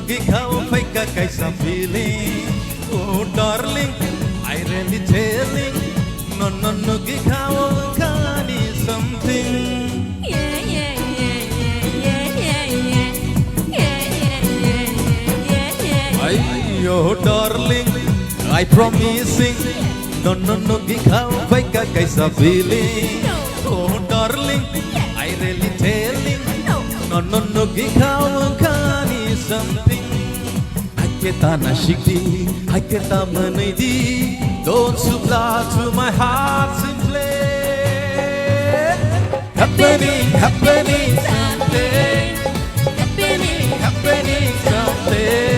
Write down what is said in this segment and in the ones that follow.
ikaw ay kakay sa feeling. Oh darling, I really telling. No, ikaw ang something. Oh darling, I promising. No, ikaw ay kakay sa feeling. Oh darling, I really telling. No, ikaw ang something. Ay kita na shikti, ay kita manaydi. Don't supply to my heart simply. Happening something. Happening something.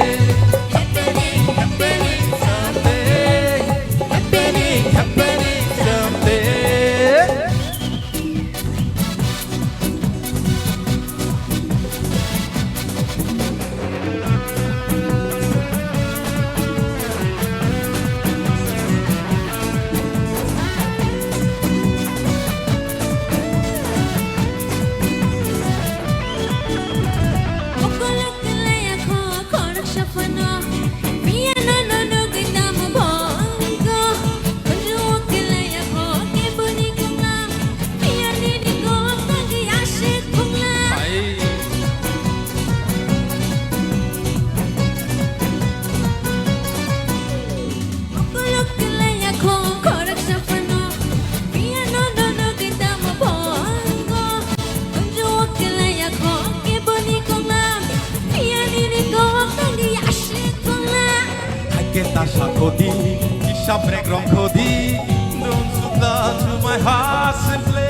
Kita sakodi, kisah break rongkodi. Don't supply to my heart simply.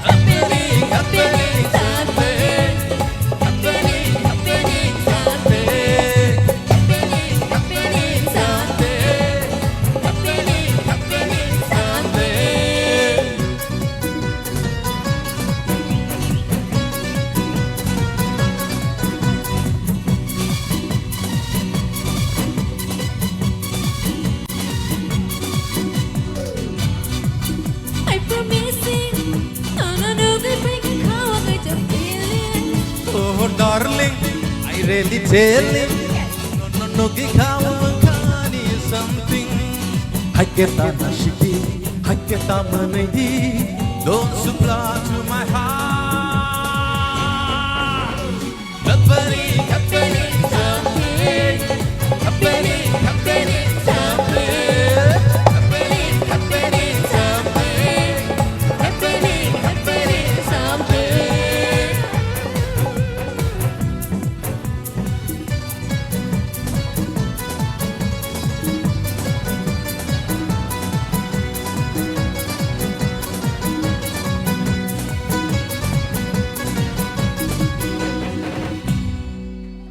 Happening something. Happening something. Happening something. Happening something. Oh darling, I really telling. No, ikaw ang something. Ay kita na shiki, ay kita manaydi. Don't supply to my heart.